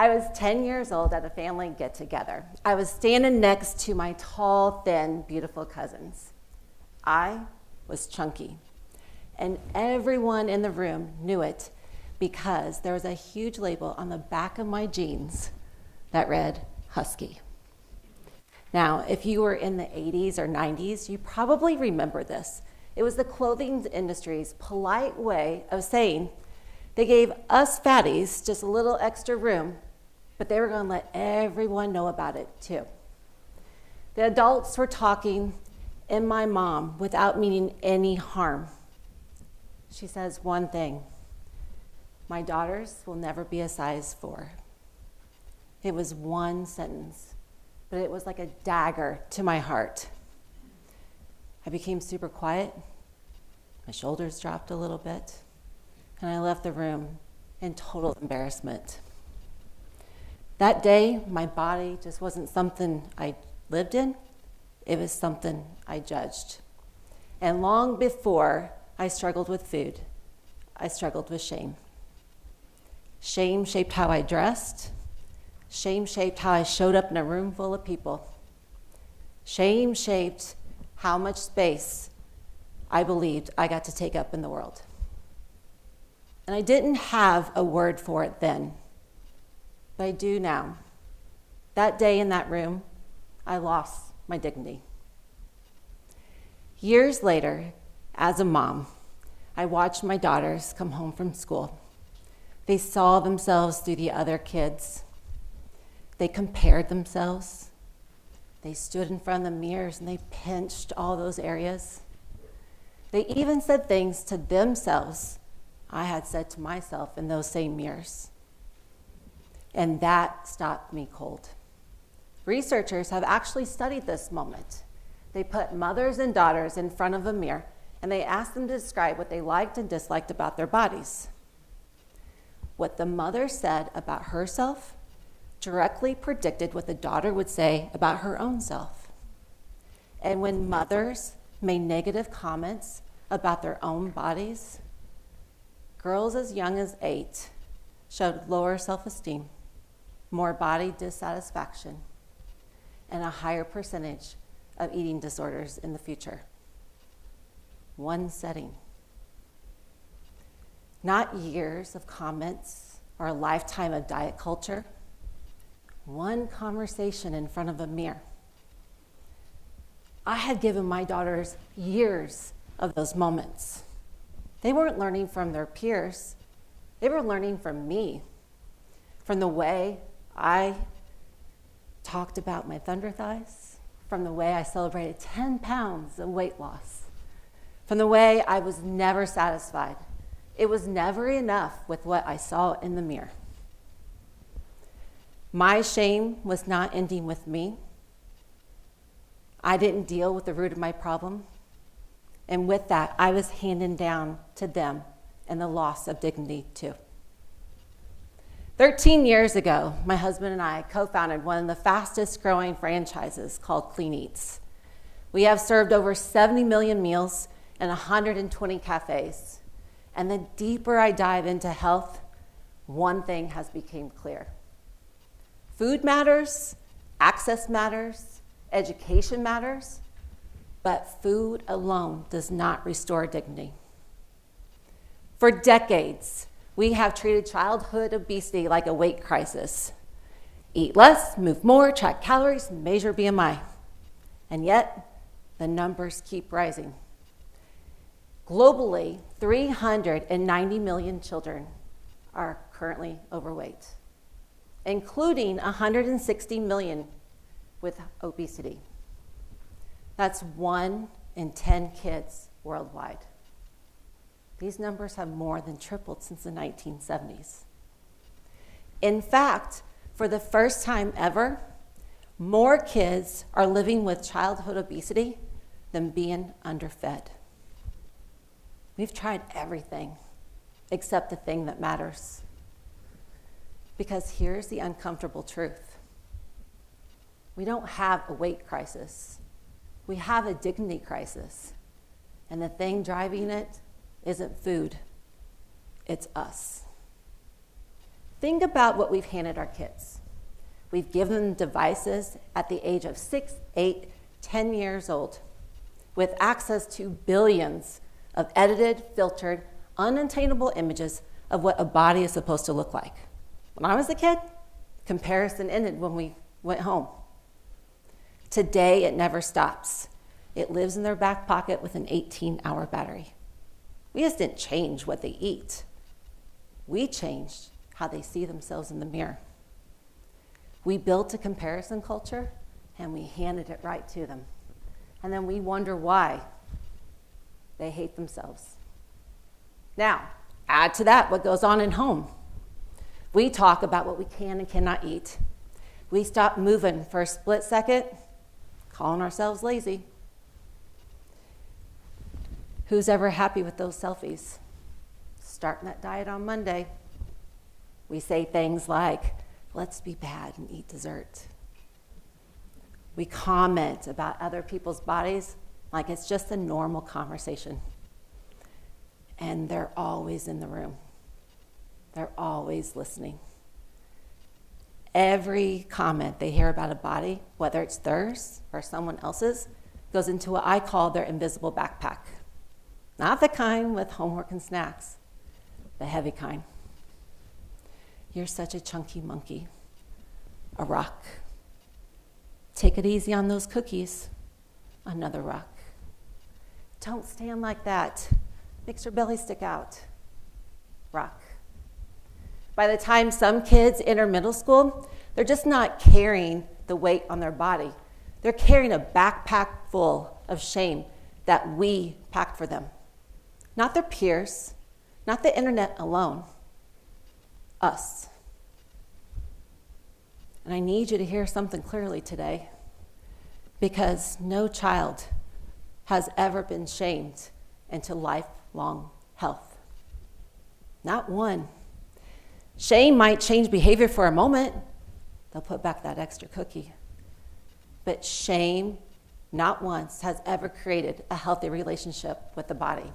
I was 10 years old at a family get-together. I was standing next to my tall, thin, beautiful cousins. I was chunky, and everyone in the room knew it because there was a huge label on the back of my jeans that read Husky. Now, if you were in the 80s or 90s, you probably remember this. It was the clothing industry's polite way of saying they gave us fatties just a little extra room, but they were going to let everyone know about it too. The adults were talking, and my mom, without meaning any harm, she says one thing: my daughters will never be a size 4. It was one sentence, but it was like a dagger to my heart. I became super quiet. My shoulders dropped a little bit, and I left the room in total embarrassment. That day, my body just wasn't something I lived in. It was something I judged. And long before I struggled with food, I struggled with shame. Shame shaped how I dressed. Shame shaped how I showed up in a room full of people. Shame shaped how much space I believed I got to take up in the world. And I didn't have a word for it then, but I do now. That day in that room, I lost my dignity. Years later, as a mom, I watched my daughters come home from school. They saw themselves through the other kids. They compared themselves. They stood in front of the mirrors and they pinched all those areas. They even said things to themselves I had said to myself in those same mirrors. And that stopped me cold. Researchers have actually studied this moment. They put mothers and daughters in front of a mirror and they asked them to describe what they liked and disliked about their bodies. What the mother said about herself directly predicted what the daughter would say about her own self. And when mothers made negative comments about their own bodies, girls as young as 8 showed lower self-esteem, more body dissatisfaction, and a higher percentage of eating disorders in the future. One setting. Not years of comments or a lifetime of diet culture. One conversation in front of a mirror. I had given my daughters years of those moments. They weren't learning from their peers. They were learning from me, from the way I talked about my thunder thighs, from the way I celebrated 10 pounds of weight loss, from the way I was never satisfied. It was never enough with what I saw in the mirror. My shame was not ending with me. I didn't deal with the root of my problem. And with that, I was handing down to them and the loss of dignity too. 13 years ago, my husband and I co-founded one of the fastest growing franchises called Clean Eatz. We have served over 70 million meals in 120 cafés. And the deeper I dive into health, one thing has become clear. Food matters, access matters, education matters, but food alone does not restore dignity. For decades, we have treated childhood obesity like a weight crisis. Eat less, move more, track calories, measure BMI. And yet, the numbers keep rising. Globally, 390 million children are currently overweight, including 160 million with obesity. That's 1 in 10 kids worldwide. These numbers have more than tripled since the 1970s. In fact, for the first time ever, more kids are living with childhood obesity than being underfed. We've tried everything except the thing that matters. Because here's the uncomfortable truth. We don't have a weight crisis. We have a dignity crisis. And the thing driving it isn't food, it's us. Think about what we've handed our kids. We've given them devices at the age of 6, 8, 10 years old with access to billions of edited, filtered, unattainable images of what a body is supposed to look like. When I was a kid, comparison ended when we went home. Today, it never stops. It lives in their back pocket with an 18-hour battery. We just didn't change what they eat. We changed how they see themselves in the mirror. We built a comparison culture, and we handed it right to them. And then we wonder why they hate themselves. Now, add to that what goes on in home. We talk about what we can and cannot eat. We stop moving for a split second, calling ourselves lazy. Who's ever happy with those selfies? Starting that diet on Monday. We say things like, let's be bad and eat dessert. We comment about other people's bodies like it's just a normal conversation. And they're always in the room. They're always listening. Every comment they hear about a body, whether it's theirs or someone else's, goes into what I call their invisible backpack. Not the kind with homework and snacks, the heavy kind. You're such a chunky monkey, a rock. Take it easy on those cookies, another rock. Don't stand like that. Makes your belly stick out, rock. By the time some kids enter middle school, they're just not carrying the weight on their body. They're carrying a backpack full of shame that we packed for them. Not their peers, not the internet alone, us. And I need you to hear something clearly today, because no child has ever been shamed into lifelong health. Not one. Shame might change behavior for a moment. They'll put back that extra cookie. But shame, not once, has ever created a healthy relationship with the body.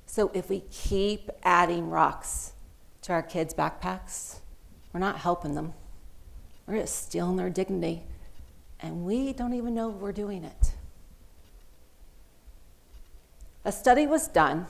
So if we keep adding rocks to our kids' backpacks, we're not helping them. We're just stealing their dignity, and we don't even know we're doing it. A study was done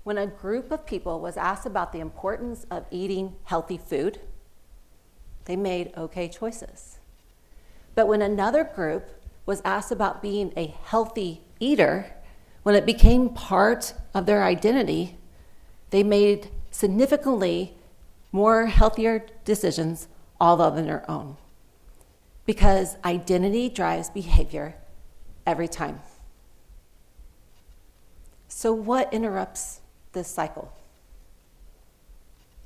when a group of people was asked about the importance of eating healthy food. They made okay choices. But when another group was asked about being a healthy eater, when it became part of their identity, they made significantly more healthier decisions all on their own. Because identity drives behavior every time. So what interrupts this cycle?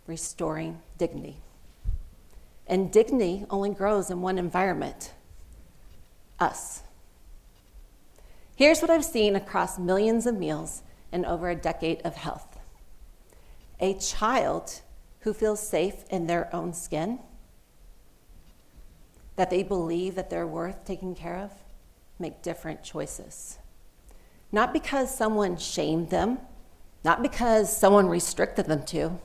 Restoring dignity. And dignity only grows in one environment, us. Here's what I've seen across millions of meals and over a decade of health. A child who feels safe in their own skin, that they believe that they're worth taking care of, make different choices. Not because someone shamed them, not because someone restricted them to,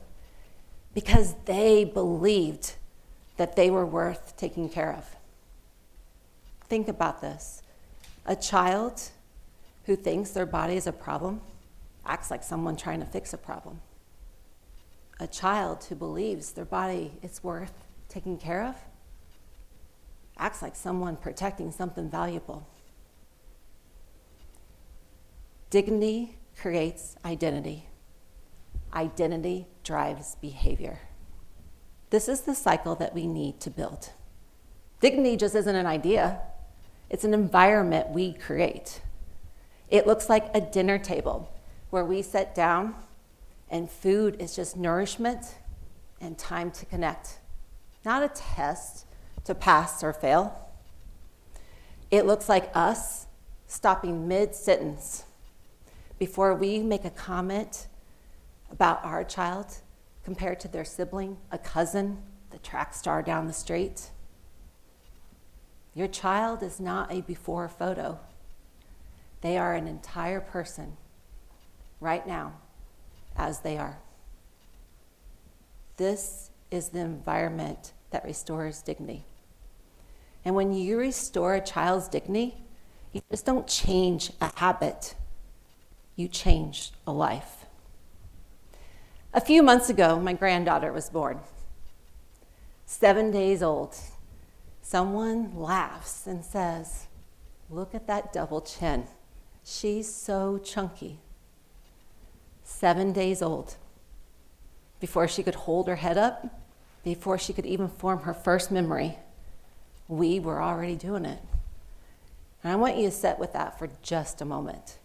because they believed that they were worth taking care of. Think about this. A child who thinks their body is a problem acts like someone trying to fix a problem. A child who believes their body is worth taking care of acts like someone protecting something valuable. Dignity creates identity. Identity drives behavior. This is the cycle that we need to build. Dignity just isn't an idea. It's an environment we create. It looks like a dinner table where we sit down and food is just nourishment and time to connect, not a test to pass or fail. It looks like us stopping mid-sentence before we make a comment about our child compared to their sibling, a cousin, the track star down the street. Your child is not a before photo. They are an entire person right now as they are. this is the environment that restores dignity. And when you restore a child's dignity, you just don't change a habit, you change a life. A few months ago, my granddaughter was born. 7 days old. Someone laughs and says, "Look at that double chin. She's so chunky." 7 days old. Before she could hold her head up, before she could even form her first memory, we were already doing it. And I want you to sit with that for just a moment.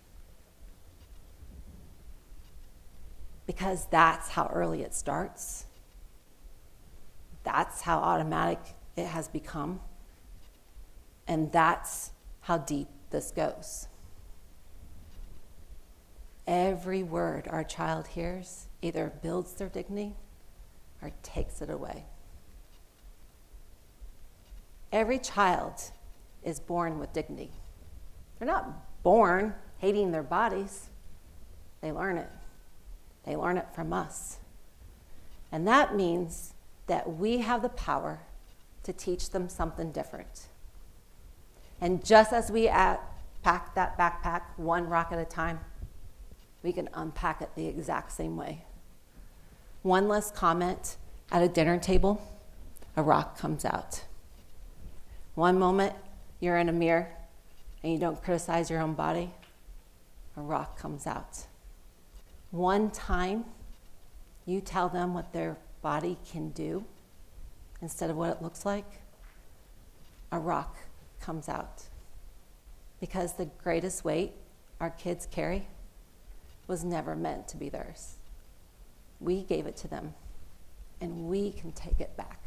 Because that's how early it starts. That's how automatic it has become. And that's how deep this goes. Every word our child hears either builds their dignity or takes it away. Every child is born with dignity. They're not born hating their bodies. They learn it. They learn it from us. And that means that we have the power to teach them something different. And just as we pack that backpack one rock at a time, we can unpack it the exact same way. One less comment at a dinner table, a rock comes out. One moment you're in a mirror and you don't criticize your own body, a rock comes out. One time you tell them what their body can do instead of what it looks like, a rock comes out. Because the greatest weight our kids carry was never meant to be theirs. We gave it to them, and we can take it back.